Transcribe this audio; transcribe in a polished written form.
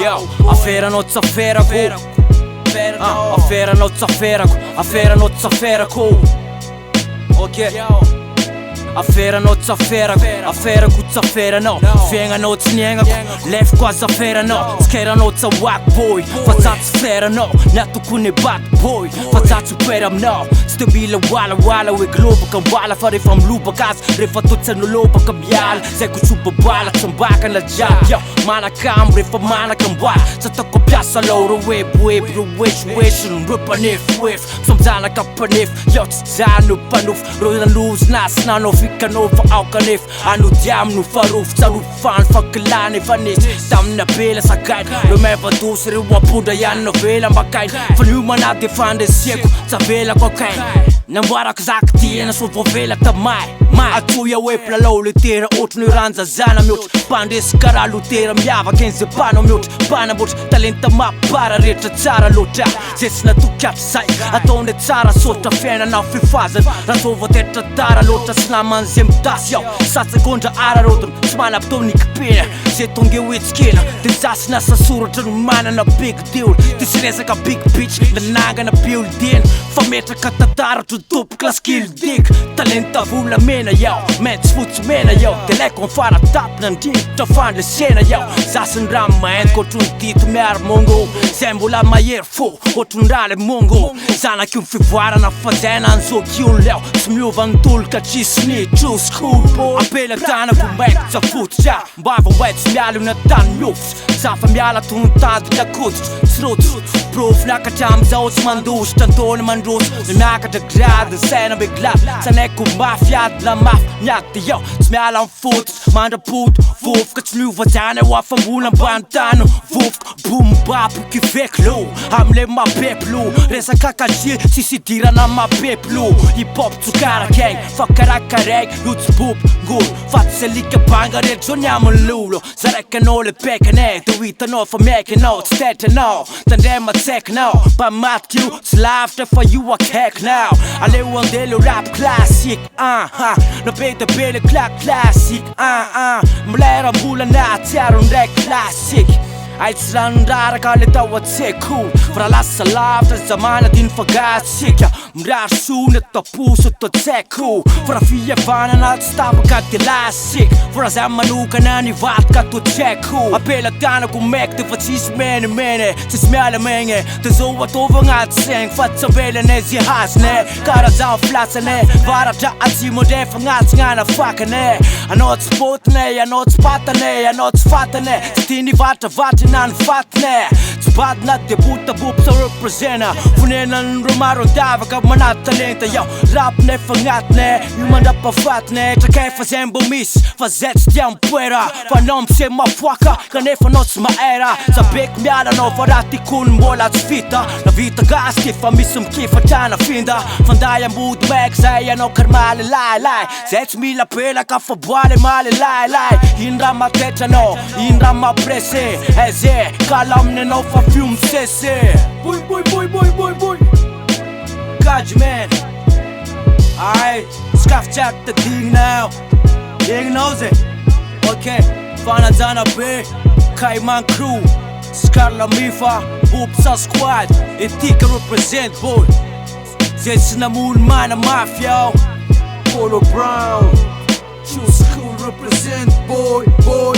Aferanao tsy aferako aferanao tsy aferako aferanao tsy aferako ok aferanao tsy aferako aferako tsy aferanao fiaignanao tsy niaignako lefiko azy aferanao tsikeranao tsy ahoako boy fa tsatsy feranao niatokony baty boy fa tsatsy pera aminao tsy te mila walawala hoe globaka ambala fa rehefa milobaka azy rehefa totsany lobaka miala zay ko tsy babala tsy mbakana jiaby manakamo rehefa manaka amboala tsy ataoko ampiasa alo reweboebo rewesiwesy repanefoefo samjanaka mpanefo tsy jano mpanofo ro nanozinazy nanao fikanao fa aokanefa anodiamo no farofo tsy anofany fa kilany efa nesy tamina bela sakainy reo mevadosy reo ampondra ihany novela mbakainy fa nio manady efa andresiako tsy avelako akainy namboarako zaky tiana so voavela tamay atoya hoe plalao letera otrany ranjazana mihoatra mpandresy karaha lotera miavaka enze panao mihoatra mpanamboatra talenta mapara rehetra tsara loatra zay tsy natokatry zay ataonde tsara sotra fiainanao fifazana raha zao voatetra tara loatra sy naman'zay mitasy ao satsakondra ararotony tsy manapitonikipina zay tonge hoetsikena de zasy nasa soratra no manana big deal de sy resaka big bitch nanangana building fa metraka tataratra topoka laskildik talenta volamena yao maintsy fotsy mena yao de laiko mifara tapina ndrindritra fandresena yao zasiny raha maintiko otrony dito miary mongo zay mbola mahery fo otrony raha le mongo zanaky ny fivoarana fajaina anzokiony leo tsy miova ny toloka tsisy ny true school apela tanako maiko tsy afototra mbava tsy miala io natany miofotry zafa miala tonontady lakoditry tsy rototro profy nakatra amizao tsy mandositra antony mandroso ny miakatra grady ny saina be glady sanaiko mafy ady la mafy miady de yao tsy miala mifototry mandrapoto vovoka tsy miova jany ao afambola ambany tany vovoka bombapo kiveklo amile mapeplo resaka kazie tsisy idirana mapeplo hip-hop tsokarakegny fa karakaregny io tsy bobo ngolo fa tsy alika banga rehetra zao ny aminy lolo zaraikanao le pekanay de ho hitanao fa miaikinao tsy tetranao tandray matsaikinao mba matiky io tsy lavitra fa io akaikinao aleo andeha le rap classique na be de be le claque classique mileram-bola natsiaro ndraiky classique ay tsy ranondraraka le tao atseko fa raha lasa lavitra zamana diny fagatsika mirary sony taposo totseko fa raha fihavanana tsy tapaka de lasika fa raha zay manokana nivatika totseko apela tanako maiky de fa tsisy menemene tsisy miala megny de zao ataova agnaty saigny fa tsy ambelane zy hazone karaha zao filatsane varatra atsimo ndrefa agnatsignana fakane anao tsy potine anao tsy patane anao tsy fatane tsy tia nivatravatra nany fatine tsy badina de botabopsa represena fonenan'ro maro davaka manaty talenta yao rap nefa agnatine io mandrapafatine trakay fa zay mbo misy fa zay tsy tia mipoera fa anao mise mafoaka kanefa anao tsy maera zabeky miala anao fa raha tikony mbola tsy vita na vita gasy fa misy mikifatrana finda fanday ambody maiky zay anao kary malelailay zay tsy mila pelaka fa boale malelailay ino raha matetra anao ino raha maprese eze kala aminy anao fa fio misese boy boy boy boy boy boy God man alright skaf chat the thing now you know it okay fanajana be Kaiman crew Scarla Mifa Boopsa squad Etika represent boy Zets na moon mana mafia Polo Brown True school represent boy boy